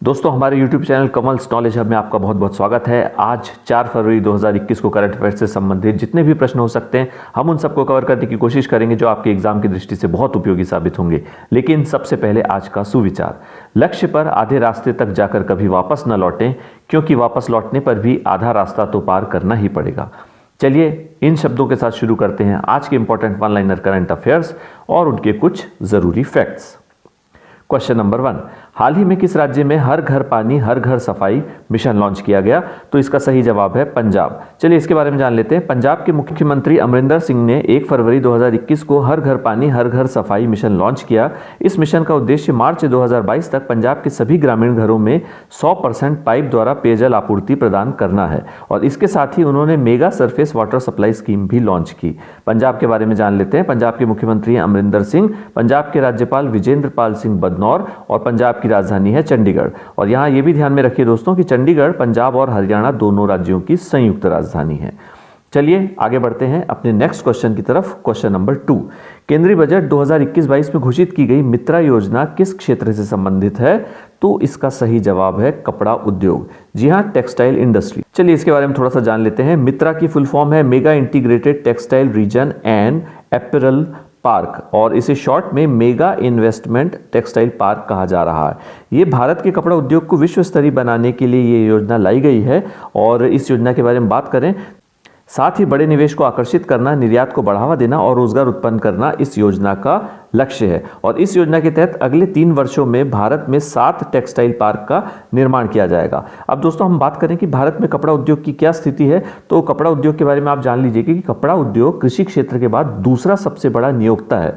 दोस्तों हमारे YouTube channel Kamal's knowledge hub में आपका बहुत बहुत स्वागत है। आज 4 फरवरी 2021 को करंट अफेयर्स से संबंधित जितने भी प्रश्न हो सकते हैं हम उन सबको कवर करने की कोशिश करेंगे जो आपके एग्जाम की दृष्टि से बहुत उपयोगी साबित होंगे। लेकिन सबसे पहले आज का सुविचार, लक्ष्य पर आधे रास्ते तक जाकर कभी वापस न लौटें, क्योंकि वापस लौटने पर भी आधा रास्ता तो पार करना ही पड़ेगा। चलिए इन शब्दों के साथ शुरू करते हैं आज के important one liner current affairs और उनके कुछ जरूरी फैक्ट्स। क्वेश्चन नंबर 1, हाल ही में किस राज्य में हर घर पानी हर घर सफाई मिशन लॉन्च किया गया? तो इसका सही जवाब है पंजाब। चलिए इसके बारे में जान लेते हैं। पंजाब के मुख्यमंत्री अमरिंदर सिंह ने 1 फरवरी 2021 को हर घर पानी हर घर सफाई मिशन लॉन्च किया। इस मिशन का उद्देश्य मार्च 2022 तक पंजाब के सभी ग्रामीण घरों में 100% पाइप द्वारा पेयजल आपूर्ति प्रदान करना है और इसके साथ ही उन्होंने mega surface water supply scheme भी लॉन्च की। पंजाब के बारे में जान लेते हैं। पंजाब के मुख्यमंत्री अमरिंदर सिंह, पंजाब के राज्यपाल विजेंद्र पाल सिंह बदनौर और पंजाब की राजधानी है चंडीगढ़। और यहां यह भी ध्यान में रखिए दोस्तों कि चंडीगढ़ पंजाब और हरियाणा दोनों राज्यों की संयुक्त राजधानी है। चलिए आगे बढ़ते हैं अपने नेक्स्ट क्वेश्चन की तरफ। क्वेश्चन नंबर 2, केंद्रीय बजट 2021-22 में घोषित की गई मित्रा योजना किस क्षेत्र से संबंधित है? तो इसका सही जवाब है कपड़ा उद्योग। जी हां, टेक्सटाइल इंडस्ट्री। चलिए इसके बारे में थोड़ा सा जान लेते हैं। मित्रा की फुल फॉर्म है mega integrated textile reason and apparel park और इसे शॉर्ट में मेगा इन्वेस्टमेंट टेक्सटाइल पार्क कहा जा रहा है। ये भारत के कपड़ा उद्योग को विश्व स्तरीय बनाने के लिए ये योजना लाई गई है और इस योजना के बारे में बात करें, साथ ही बड़े निवेश को आकर्षित करना, निर्यात को बढ़ावा देना और रोजगार उत्पन्न करना इस योजना का लक्ष्य है। और इस योजना के तहत अगले 3 वर्षों में भारत में 7 टेक्सटाइल पार्क का निर्माण किया जाएगा। अब दोस्तों हम बात करें कि भारत में कपड़ा उद्योग की क्या स्थिति है, तो कपड़ा उद्योग के बारे में आप जान लीजिए कि कपड़ा उद्योग कृषि क्षेत्र के बाद दूसरा सबसे बड़ा नियोक्ता है।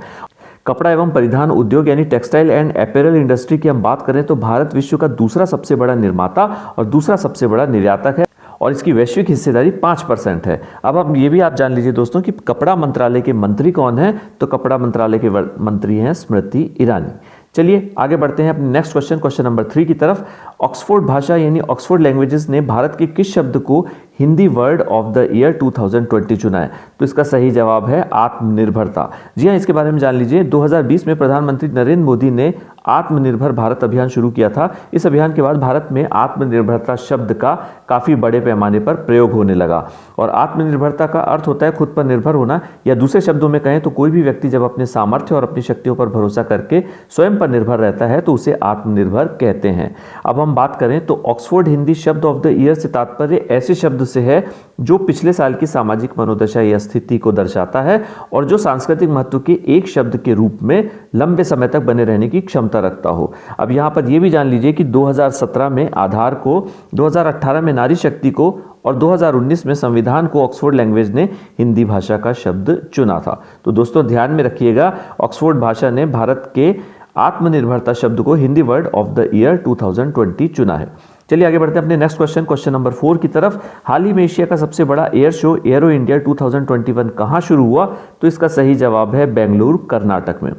कपड़ा एवं परिधान उद्योग यानी टेक्सटाइल एंड अपैरल इंडस्ट्री की हम बात करें तो भारत विश्व का दूसरा सबसे बड़ा निर्माता और दूसरा सबसे बड़ा निर्यातक है और इसकी वैश्विक हिस्सेदारी 5% है। अब आप ये भी आप जान लीजिए दोस्तों कि कपड़ा मंत्रालय के मंत्री कौन है, तो कपड़ा मंत्रालय के मंत्री हैं स्मृति ईरानी। चलिए आगे बढ़ते हैं अपने नेक्स्ट क्वेश्चन, क्वेश्चन नंबर 3 की तरफ। ऑक्सफोर्ड भाषा यानी ऑक्सफोर्ड लैंग्वेजेस ने भारत के किस शब्द को Hindi word of the year 2020 चुना है? तो इसका सही जवाब है आत्मनिर्भरता। जी हां, इसके बारे में जान लीजिए। 2020 में प्रधानमंत्री नरेंद्र मोदी ने आत्मनिर्भर भारत अभियान शुरू किया था। इस अभियान के बाद भारत में आत्मनिर्भरता शब्द का काफी बड़े पैमाने पर प्रयोग होने लगा और आत्मनिर्भरता का अर्थ होता है खुद पर निर्भर होना, या दूसरे शब्दों में कहें तो कोई भी व्यक्ति जब अपने सामर्थ्य और अपनी शक्तियों पर भरोसा करके स्वयं पर निर्भर रहता है तो उसे आत्मनिर्भर कहते हैं। अब हम बात करें तो ऑक्सफोर्ड हिंदी शब्द ऑफ द ईयर से तात्पर्य ऐसे शब्द से है जो पिछले साल की सामाजिक मनोदशा या स्थिति को दर्शाता है और जो सांस्कृतिक महत्व के एक शब्द के रूप में लंबे समय तक बने रहने की क्षमता रखता हो। अब यहां पर यह भी जान लीजिए कि 2017 में आधार को, 2018 में नारी शक्ति को और 2019 में संविधान को ऑक्सफोर्ड लैंग्वेज ने हिंदी भाषा का शब्द चुना था। तो दोस्तों ध्यान में रखिएगा, ऑक्सफोर्ड भाषा ने भारत के आत्मनिर्भरता शब्द को Hindi word of the year 2020 चुना है। चलिए आगे बढ़ते हैं अपने नेक्स्ट क्वेश्चन, क्वेश्चन नंबर 4 की तरफ। हाल ही में एशिया का सबसे बड़ा एयर शो एरो इंडिया 2021 कहां शुरू हुआ? तो इसका सही जवाब है बेंगलुरु, कर्नाटक में।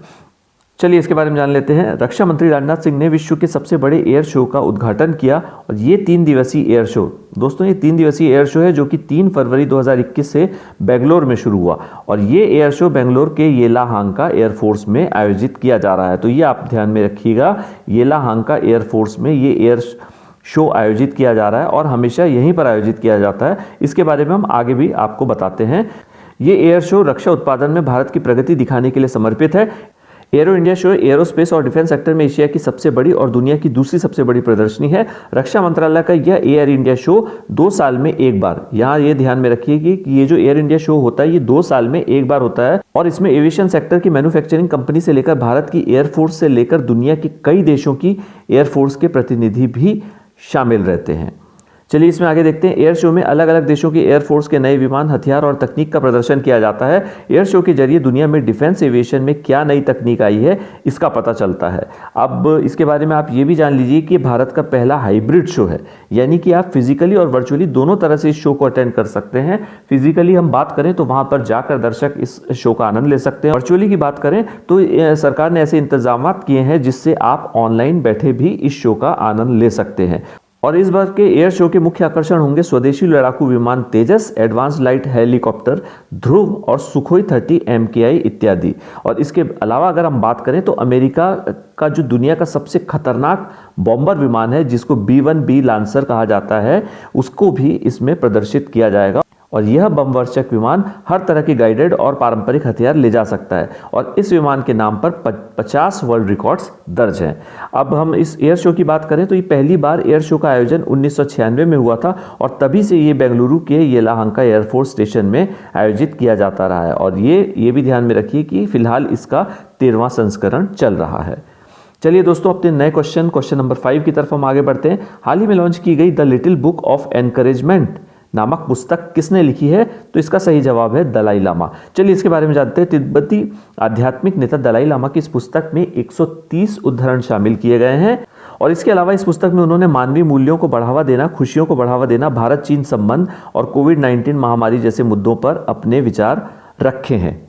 चलिए इसके बारे में जान लेते हैं। रक्षा मंत्री राजनाथ सिंह ने विश्व के सबसे बड़े एयर शो का उद्घाटन किया और ये 3 दिवसीय एयर शो, दोस्तों ये 3 दिवसीय एयर शो है जो कि 3 फरवरी 2021 से बेंगलोर में शुरू हुआ और ये एयर शो बेंगलोर के येलाहांका एयरफोर्स में आयोजित किया जा रहा है। तो ये आप ध्यान में रखिएगा, येलाहांका एयरफोर्स में ये एयर शो आयोजित किया जा रहा है और हमेशा यहीं पर आयोजित किया जाता है। इसके बारे में हम आगे भी आपको बताते हैं। ये एयर शो रक्षा उत्पादन में भारत की प्रगति दिखाने के लिए समर्पित है। एरो इंडिया शो एरोस्पेस और डिफेंस सेक्टर में एशिया की सबसे बड़ी और दुनिया की दूसरी सबसे बड़ी प्रदर्शनी है। रक्षा मंत्रालय का यह एयर इंडिया शो 2 साल में एक बार, यहाँ ये ध्यान में रखिए कि ये जो एयर इंडिया शो होता है ये 2 साल में एक बार होता है और इसमें एविएशन सेक्टर की मैन्युफैक्चरिंग कंपनी से लेकर भारत की एयरफोर्स से लेकर दुनिया के कई देशों की एयरफोर्स के प्रतिनिधि भी शामिल रहते हैं। चलिए इसमें आगे देखते हैं। एयर शो में अलग अलग देशों की एयरफोर्स के नए विमान, हथियार और तकनीक का प्रदर्शन किया जाता है। एयर शो के जरिए दुनिया में डिफेंस एविएशन में क्या नई तकनीक आई है इसका पता चलता है। अब इसके बारे में आप ये भी जान लीजिए कि भारत का पहला हाइब्रिड शो है, यानी कि आप फिजिकली और वर्चुअली दोनों तरह से इस शो को अटेंड कर सकते हैं। फिजिकली हम बात करें तो वहां पर जाकर दर्शक इस शो का आनंद ले सकते हैं। वर्चुअली की बात करें तो सरकार ने ऐसे इंतजाम किए हैं जिससे आप ऑनलाइन बैठे भी इस शो का आनंद ले सकते हैं। और इस बार के एयर शो के मुख्य आकर्षण होंगे स्वदेशी लड़ाकू विमान तेजस, एडवांस लाइट हेलीकॉप्टर ध्रुव और सुखोई 30 MKI इत्यादि। और इसके अलावा अगर हम बात करें तो अमेरिका का जो दुनिया का सबसे खतरनाक बॉम्बर विमान है जिसको B-1B लांसर कहा जाता है, उसको भी इसमें प्रदर्शित किया जाएगा। और यह बमवर्षक विमान हर तरह के गाइडेड और पारंपरिक हथियार ले जा सकता है और इस विमान के नाम पर 50 वर्ल्ड रिकॉर्ड्स दर्ज हैं। अब हम इस एयर शो की बात करें तो ये पहली बार एयर शो का आयोजन 1996 में हुआ था और तभी से ये बेंगलुरु के येलाहंका एयरफोर्स स्टेशन में आयोजित किया जाता रहा है। और ये भी ध्यान में रखिए कि फिलहाल इसका 13वां संस्करण चल रहा है। चलिए दोस्तों, अपने नए क्वेश्चन नंबर 5 की तरफ हम आगे बढ़ते हैं। हाल ही में लॉन्च की गई the little book of encouragement नामक पुस्तक किसने लिखी है? तो इसका सही जवाब है दलाई लामा। चलिए इसके बारे में जानते हैं। तिब्बती आध्यात्मिक नेता दलाई लामा की इस पुस्तक में 130 उद्धरण शामिल किए गए हैं और इसके अलावा इस पुस्तक में उन्होंने मानवीय मूल्यों को बढ़ावा देना, खुशियों को बढ़ावा देना, भारत चीन संबंध और कोविड-19 महामारी जैसे मुद्दों पर अपने विचार रखे हैं।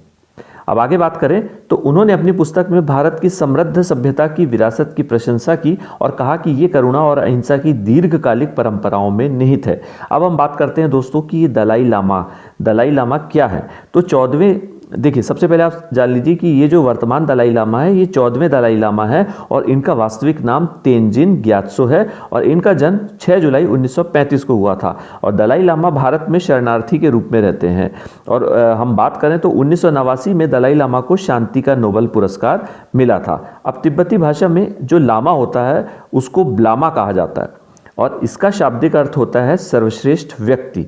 अब आगे बात करें तो उन्होंने अपनी पुस्तक में भारत की समृद्ध सभ्यता की विरासत की प्रशंसा की और कहा कि ये करुणा और अहिंसा की दीर्घकालिक परंपराओं में निहित है। अब हम बात करते हैं दोस्तों कि ये दलाई लामा क्या है? तो 14वें, देखिए सबसे पहले आप जान लीजिए कि ये जो वर्तमान दलाई लामा है ये 14वें दलाई लामा है और इनका वास्तविक नाम तेंजिन ग्यात्सो है और इनका जन्म 6 जुलाई 1935 को हुआ था। और दलाई लामा भारत में शरणार्थी के रूप में रहते हैं। और हम बात करें तो 1989 में दलाई लामा को शांति का नोबेल पुरस्कार मिला था। अब तिब्बती भाषा में जो लामा होता है उसको ब्लामा कहा जाता है और इसका शाब्दिक अर्थ होता है सर्वश्रेष्ठ व्यक्ति।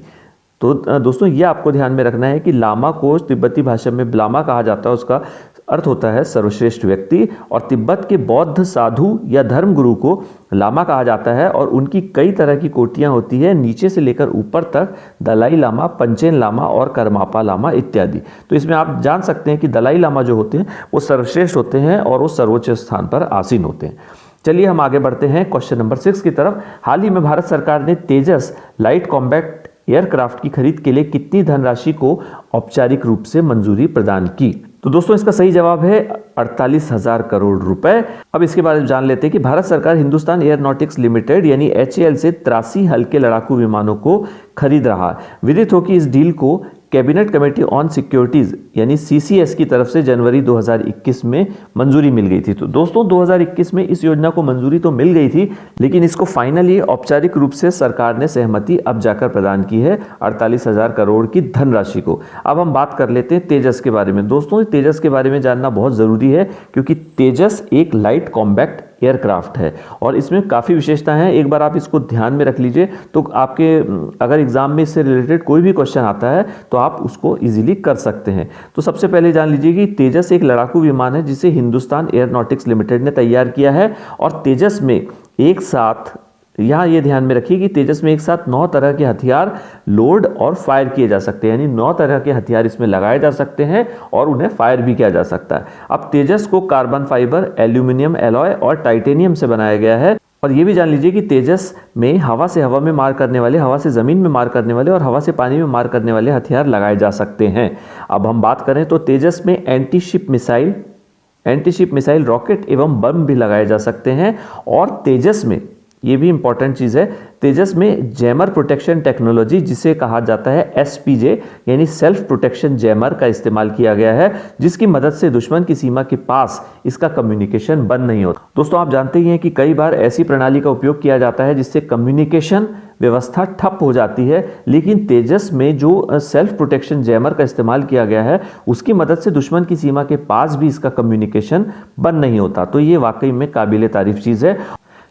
तो दोस्तों ये आपको ध्यान में रखना है कि लामा को तिब्बती भाषा में ब्लामा कहा जाता है, उसका अर्थ होता है सर्वश्रेष्ठ व्यक्ति। और तिब्बत के बौद्ध साधु या धर्म गुरु को लामा कहा जाता है और उनकी कई तरह की कोटियां होती है, नीचे से लेकर ऊपर तक दलाई लामा, पंचेन लामा और करमापा लामा इत्यादि। तो इसमें आप जान सकते हैं कि दलाई लामा जो होते हैं वो सर्वश्रेष्ठ होते हैं और वो सर्वोच्च स्थान पर आसीन होते हैं। चलिए हम आगे बढ़ते हैं क्वेश्चन नंबर 6 की तरफ। हाल ही में भारत सरकार ने तेजस लाइट कॉम्बैट एयरक्राफ्ट की खरीद के लिए कितनी धनराशि को औपचारिक रूप से मंजूरी प्रदान की? तो दोस्तों इसका सही जवाब है 48,000 करोड़ रुपए। अब इसके बारे में जान लेते हैं कि भारत सरकार हिंदुस्तान एयरोनॉटिक्स लिमिटेड यानी HAL से 83 हल्के लड़ाकू विमानों को खरीद रहा है। विदित हो कि इस डील को कैबिनेट कमेटी ऑन सिक्योरिटीज यानी CCS की तरफ से जनवरी 2021 में मंजूरी मिल गई थी। तो दोस्तों 2021 में इस योजना को मंजूरी तो मिल गई थी, लेकिन इसको फाइनली औपचारिक रूप से सरकार ने सहमति अब जाकर प्रदान की है 48,000 करोड़ की धनराशि को। अब हम बात कर लेते हैं तेजस के बारे में। दोस्तों तेजस के बारे में जानना बहुत ज़रूरी है क्योंकि तेजस एक लाइट कॉम्बैक्ट एयरक्राफ्ट है और इसमें काफ़ी विशेषताएं हैं। एक बार आप इसको ध्यान में रख लीजिए तो आपके अगर एग्जाम में इससे रिलेटेड कोई भी क्वेश्चन आता है तो आप उसको इजीली कर सकते हैं। तो सबसे पहले जान लीजिए कि तेजस एक लड़ाकू विमान है जिसे हिंदुस्तान एयरोनॉटिक्स लिमिटेड ने तैयार किया है और तेजस में एक साथ, यहाँ ये ध्यान में रखिए कि तेजस में एक साथ 9 तरह के हथियार लोड और फायर किए जा सकते हैं, यानी 9 तरह के हथियार इसमें लगाए जा सकते हैं और उन्हें फायर भी किया जा सकता है। अब तेजस को कार्बन फाइबर, एल्यूमिनियम एलॉय और टाइटेनियम से बनाया गया है। और ये भी जान लीजिए कि तेजस में हवा से हवा में मार करने वाले, हवा से ज़मीन में मार करने वाले और हवा से पानी में मार करने वाले हथियार लगाए जा सकते हैं। अब हम बात करें तो तेजस में एंटी शिप मिसाइल, रॉकेट एवं बम भी लगाए जा सकते हैं। और तेजस में ये भी इंपॉर्टेंट चीज़ है, तेजस में जैमर प्रोटेक्शन टेक्नोलॉजी जिसे कहा जाता है SPJ यानी सेल्फ प्रोटेक्शन जैमर का इस्तेमाल किया गया है, जिसकी मदद से दुश्मन की सीमा के पास इसका कम्युनिकेशन बंद नहीं होता। दोस्तों आप जानते ही हैं कि कई बार ऐसी प्रणाली का उपयोग किया जाता है जिससे कम्युनिकेशन व्यवस्था ठप हो जाती है, लेकिन तेजस में जो सेल्फ प्रोटेक्शन जैमर का इस्तेमाल किया गया है उसकी मदद से दुश्मन की सीमा के पास भी इसका कम्युनिकेशन बंद नहीं होता। तो ये वाकई में काबिले तारीफ चीज़ है।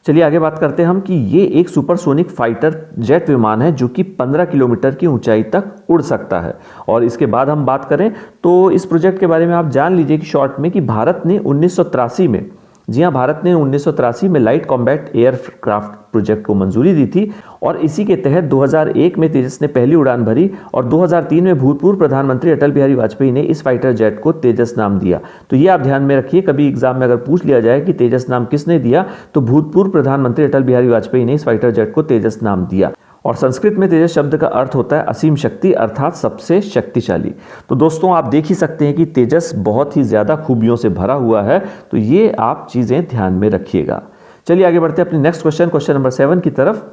चलिए आगे बात करते हैं हम कि ये एक सुपरसोनिक फाइटर जेट विमान है जो कि 15 किलोमीटर की ऊंचाई तक उड़ सकता है। और इसके बाद हम बात करें तो इस प्रोजेक्ट के बारे में आप जान लीजिए कि शॉर्ट में कि भारत ने 1983 में, जी हाँ, भारत ने 1983 में लाइट कॉम्बैट एयरक्राफ्ट प्रोजेक्ट को मंजूरी दी थी और इसी के तहत 2001 में तेजस ने पहली उड़ान भरी और 2003 में भूतपूर्व प्रधानमंत्री अटल बिहारी वाजपेयी ने इस फाइटर जेट को तेजस नाम दिया। तो ये आप ध्यान में रखिए, कभी एग्जाम में अगर पूछ लिया जाए कि तेजस नाम किसने दिया तो भूतपूर्व प्रधानमंत्री अटल बिहारी वाजपेयी ने इस फाइटर जेट को तेजस नाम दिया। और संस्कृत में तेजस शब्द का अर्थ होता है असीम शक्ति अर्थात सबसे शक्तिशाली। तो दोस्तों आप देख ही सकते हैं कि तेजस बहुत ही ज़्यादा खूबियों से भरा हुआ है, तो ये आप चीज़ें ध्यान में रखिएगा। चलिए आगे बढ़ते हैं अपने नेक्स्ट क्वेश्चन नंबर 7 की तरफ।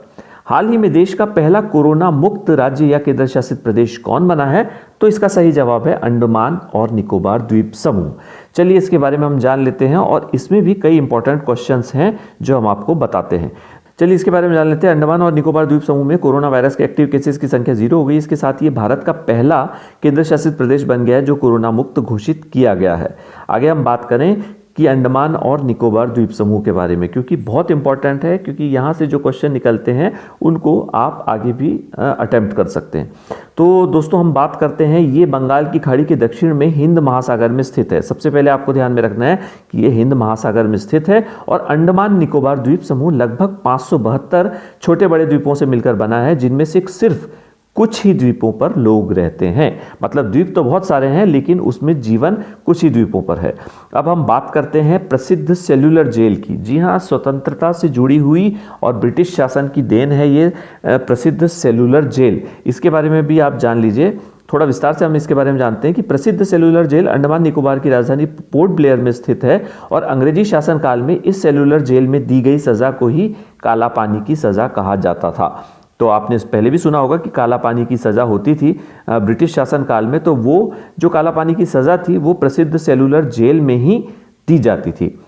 हाल ही में देश का पहला कोरोना मुक्त राज्य या केंद्र शासित प्रदेश कौन बना है? तो इसका सही जवाब है अंडमान और निकोबार द्वीप समूह। चलिए इसके बारे में हम जान लेते हैं और इसमें भी कई इंपॉर्टेंट क्वेश्चंस हैं जो हम आपको बताते हैं। चलिए इसके बारे में जान लेते हैं। अंडमान और निकोबार द्वीप समूह में कोरोना वायरस के एक्टिव केसेस की संख्या 0 हो गई। इसके साथ ये भारत का पहला केंद्र शासित प्रदेश बन गया है जो कोरोना मुक्त घोषित किया गया है। आगे हम बात करें कि अंडमान और निकोबार द्वीप समूह के बारे में, क्योंकि बहुत इंपॉर्टेंट है, क्योंकि यहाँ से जो क्वेश्चन निकलते हैं उनको आप आगे भी अटेम्प्ट कर सकते हैं। तो दोस्तों हम बात करते हैं, ये बंगाल की खाड़ी के दक्षिण में हिंद महासागर में स्थित है। सबसे पहले आपको ध्यान में रखना है कि ये हिंद महासागर में स्थित है और अंडमान निकोबार द्वीप समूह लगभग 572 छोटे बड़े द्वीपों से मिलकर बना है, जिनमें से सिर्फ कुछ ही द्वीपों पर लोग रहते हैं। मतलब द्वीप तो बहुत सारे हैं लेकिन उसमें जीवन कुछ ही द्वीपों पर है। अब हम बात करते हैं प्रसिद्ध सेल्यूलर जेल की। जी हाँ, स्वतंत्रता से जुड़ी हुई और ब्रिटिश शासन की देन है ये प्रसिद्ध सेल्यूलर जेल। इसके बारे में भी आप जान लीजिए, थोड़ा विस्तार से हम इसके बारे में जानते हैं कि प्रसिद्ध सेल्यूलर जेल अंडमान निकोबार की राजधानी पोर्ट ब्लेयर में स्थित है और अंग्रेजी शासन काल में इस सेल्यूलर जेल में दी गई सजा को ही काला पानी की सजा कहा जाता था। तो आपने पहले भी सुना होगा कि काला पानी की सज़ा होती थी ब्रिटिश शासन काल में, तो वो जो काला पानी की सज़ा थी वो प्रसिद्ध सेल्यूलर जेल में ही दी जाती थी।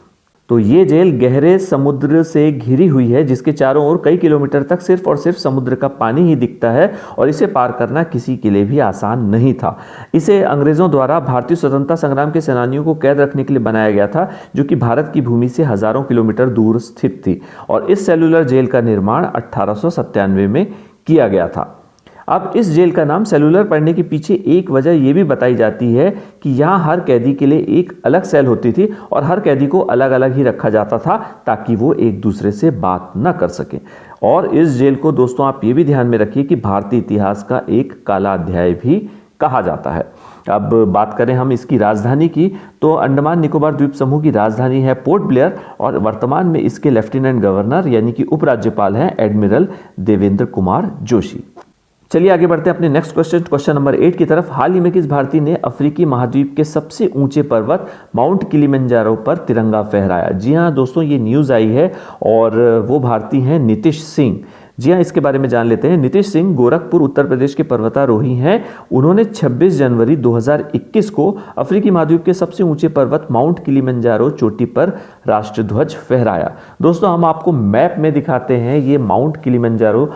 तो ये जेल गहरे समुद्र से घिरी हुई है, जिसके चारों ओर कई किलोमीटर तक सिर्फ और सिर्फ समुद्र का पानी ही दिखता है और इसे पार करना किसी के लिए भी आसान नहीं था। इसे अंग्रेज़ों द्वारा भारतीय स्वतंत्रता संग्राम के सेनानियों को कैद रखने के लिए बनाया गया था, जो कि भारत की भूमि से हजारों किलोमीटर दूर स्थित थी। और इस सेल्यूलर जेल का निर्माण 1897 में किया गया था। अब इस जेल का नाम सेलुलर पड़ने के पीछे एक वजह यह भी बताई जाती है कि यहाँ हर कैदी के लिए एक अलग सेल होती थी और हर कैदी को अलग अलग ही रखा जाता था ताकि वो एक दूसरे से बात न कर सके। और इस जेल को दोस्तों आप ये भी ध्यान में रखिए कि भारतीय इतिहास का एक काला अध्याय भी कहा जाता है। अब बात करें हम इसकी राजधानी की, तो अंडमान निकोबार द्वीप समूह की राजधानी है पोर्ट ब्लेयर और वर्तमान में इसके लेफ्टिनेंट गवर्नर यानी कि उपराज्यपाल हैं एडमिरल देवेंद्र कुमार जोशी। चलिए आगे बढ़ते हैं अपने नेक्स्ट क्वेश्चन नंबर 8 की तरफ। हाल ही में किस भारतीय ने अफ्रीकी महाद्वीप के सबसे ऊंचे पर्वत माउंट किलिमंजारो पर तिरंगा फहराया? जी हाँ दोस्तों, ये न्यूज़ आई है और वो भारतीय हैं नीतीश सिंह। जी हाँ, इसके बारे में जान लेते हैं। नीतीश सिंह गोरखपुर उत्तर प्रदेश के पर्वतारोही हैं। उन्होंने 26 जनवरी 2021 को अफ्रीकी महाद्वीप के सबसे ऊंचे पर्वत माउंट किलिमंजारो चोटी पर राष्ट्रध्वज फहराया। दोस्तों हम आपको मैप में दिखाते हैं ये माउंट किलिमंजारो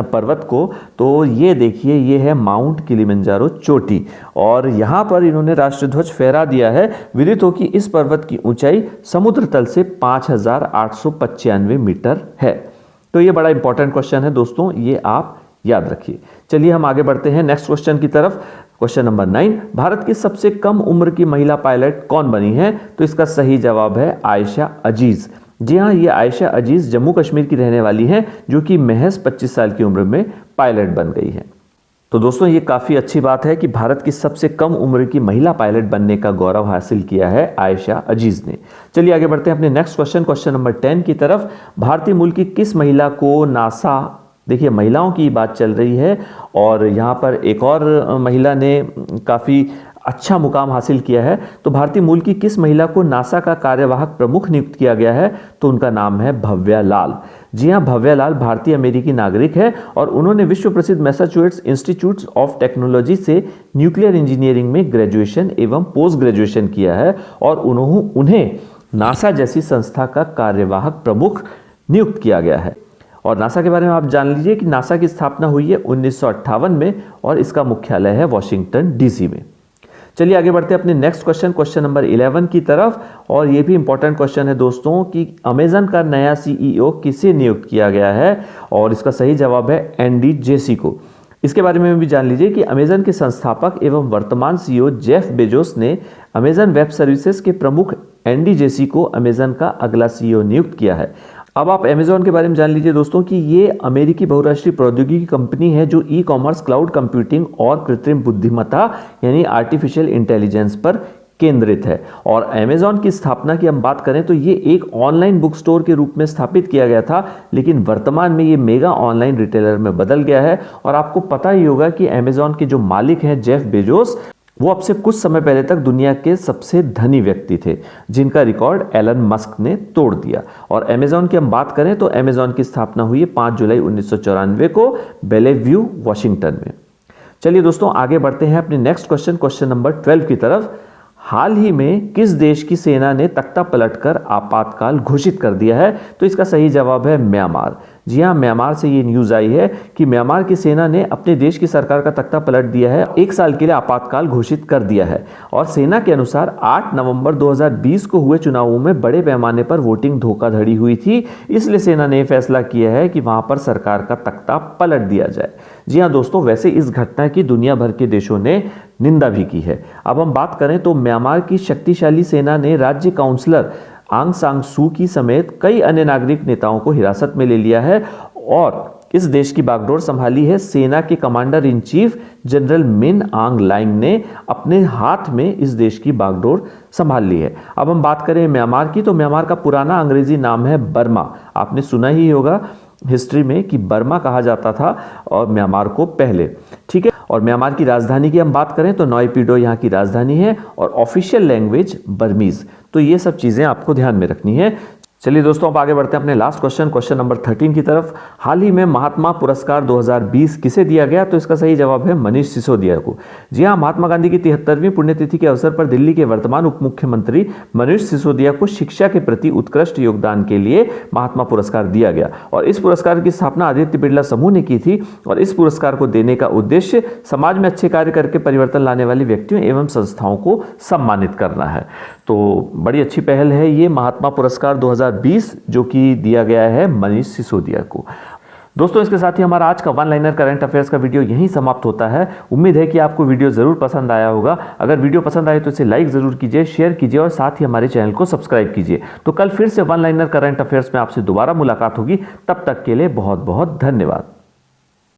पर्वत को, तो ये देखिए ये है माउंट किलिमंजारो चोटी और यहाँ पर इन्होंने राष्ट्रध्वज फहरा दिया है। विदित हो कि इस पर्वत की ऊंचाई समुद्र तल से 5895 मीटर है। तो ये बड़ा इंपॉर्टेंट क्वेश्चन है दोस्तों, ये आप याद रखिए। चलिए हम आगे बढ़ते हैं नेक्स्ट क्वेश्चन की तरफ। क्वेश्चन नंबर 9, भारत की सबसे कम उम्र की महिला पायलट कौन बनी है? तो इसका सही जवाब है आयशा अजीज। जी हाँ, ये आयशा अजीज जम्मू कश्मीर की रहने वाली हैं जो कि महज 25 साल की उम्र में पायलट बन गई है। तो दोस्तों ये काफ़ी अच्छी बात है कि भारत की सबसे कम उम्र की महिला पायलट बनने का गौरव हासिल किया है आयशा अजीज ने। चलिए आगे बढ़ते हैं अपने नेक्स्ट क्वेश्चन नंबर 10 की तरफ। भारतीय मूल की किस महिला को नासा, देखिए महिलाओं की बात चल रही है और यहाँ पर एक और महिला ने काफ़ी अच्छा मुकाम हासिल किया है। तो भारतीय मूल की किस महिला को नासा का कार्यवाहक प्रमुख नियुक्त किया गया है? तो उनका नाम है भव्या लाल। जी हाँ, भव्या लाल भारतीय अमेरिकी नागरिक है और उन्होंने विश्व प्रसिद्ध मैसाचुसेट्स इंस्टीट्यूट ऑफ टेक्नोलॉजी से न्यूक्लियर इंजीनियरिंग में ग्रेजुएशन एवं पोस्ट ग्रेजुएशन किया है और उन्हें नासा जैसी संस्था का कार्यवाहक प्रमुख नियुक्त किया गया है। और नासा के बारे में आप जान लीजिए कि नासा की स्थापना हुई है 1958 में और इसका मुख्यालय है वॉशिंगटन डीसी में। चलिए आगे बढ़ते हैं अपने नेक्स्ट क्वेश्चन नंबर 11 की तरफ और ये भी इंपॉर्टेंट क्वेश्चन है दोस्तों कि अमेजन का नया सीईओ किसे नियुक्त किया गया है? और इसका सही जवाब है एंडी जेसी को। इसके बारे में भी जान लीजिए कि अमेजन के संस्थापक एवं वर्तमान सीईओ जेफ बेजोस ने अमेजन वेब सर्विसेज के प्रमुख एंडी जेसी को अमेजन का अगला सीईओ नियुक्त किया है। अब आप अमेजॉन के बारे में जान लीजिए दोस्तों कि ये अमेरिकी बहुराष्ट्रीय प्रौद्योगिकी कंपनी है जो ई कॉमर्स, क्लाउड कंप्यूटिंग और कृत्रिम बुद्धिमत्ता यानी आर्टिफिशियल इंटेलिजेंस पर केंद्रित है। और अमेजॉन की स्थापना की हम बात करें तो ये एक ऑनलाइन बुक स्टोर के रूप में स्थापित किया गया था, लेकिन वर्तमान में ये मेगा ऑनलाइन रिटेलर में बदल गया है। और आपको पता ही होगा कि अमेजॉन के जो मालिक हैं जेफ बेजोस, वो अब से कुछ समय पहले तक दुनिया के सबसे धनी व्यक्ति थे, जिनका रिकॉर्ड एलन मस्क ने तोड़ दिया। और अमेजॉन की हम बात करें तो अमेजॉन की स्थापना हुई है 5 जुलाई 1994 को बेलेव्यू, वॉशिंगटन में। चलिए दोस्तों, आगे बढ़ते हैं अपने नेक्स्ट क्वेश्चन नंबर 12 की तरफ। हाल ही में किस देश की सेना ने तख्ता पलटकर आपातकाल घोषित कर दिया है? तो इसका सही जवाब है म्यांमार। जी हाँ, म्यांमार से ये न्यूज़ आई है कि म्यांमार की सेना ने अपने देश की सरकार का तख्ता पलट दिया है, 1 साल के लिए आपातकाल घोषित कर दिया है। और सेना के अनुसार 8 नवंबर 2020 को हुए चुनावों में बड़े पैमाने पर वोटिंग धोखाधड़ी हुई थी, इसलिए सेना ने फैसला किया है कि वहां पर सरकार का तख्ता पलट दिया जाए। जी हाँ दोस्तों, वैसे इस घटना की दुनिया भर के देशों ने निंदा भी की है। अब हम बात करें तो म्यांमार की शक्तिशाली सेना ने राज्य काउंसलर आंग सांग सू की समेत कई अन्य नागरिक नेताओं को हिरासत में ले लिया है और इस देश की बागडोर संभाली है सेना के commander in chief general Min आंग लाइंग ने अपने हाथ में इस देश की बागडोर संभाल ली है। अब हम बात करें म्यांमार की, तो म्यांमार का पुराना अंग्रेजी नाम है बर्मा। आपने सुना ही होगा हिस्ट्री में कि बर्मा कहा जाता था और म्यांमार को पहले, ठीक है। और म्यांमार की राजधानी की हम बात करें तो नॉयपीडो यहाँ की राजधानी है और ऑफिशियल लैंग्वेज बर्मीज। तो ये सब चीज़ें आपको ध्यान में रखनी है। चलिए दोस्तों, अब आगे बढ़ते हैं अपने लास्ट क्वेश्चन नंबर 13 की तरफ। हाल ही में महात्मा पुरस्कार 2020 किसे दिया गया? तो इसका सही जवाब है मनीष सिसोदिया को। जी हाँ, महात्मा गांधी की 73वीं पुण्यतिथि के अवसर पर दिल्ली के वर्तमान उप मुख्यमंत्री मनीष सिसोदिया को शिक्षा के प्रति उत्कृष्ट योगदान के लिए महात्मा पुरस्कार दिया गया। और इस पुरस्कार की स्थापना आदित्य बिरला समूह ने की थी और इस पुरस्कार को देने का उद्देश्य समाज में अच्छे कार्य करके परिवर्तन लाने वाले व्यक्तियों एवं संस्थाओं को सम्मानित करना है। तो बड़ी अच्छी पहल है ये महात्मा पुरस्कार 2020 जो कि दिया गया है मनीष सिसोदिया को। दोस्तों, इसके साथ ही हमारा आज का वन लाइनर करंट अफेयर्स का वीडियो यहीं समाप्त होता है। उम्मीद है कि आपको वीडियो जरूर पसंद आया होगा। अगर वीडियो पसंद आए तो इसे लाइक जरूर कीजिए, शेयर कीजिए और साथ ही हमारे चैनल को सब्सक्राइब कीजिए। तो कल फिर से वन लाइनर करंट अफेयर्स में आपसे दोबारा मुलाकात होगी। तब तक के लिए बहुत बहुत धन्यवाद।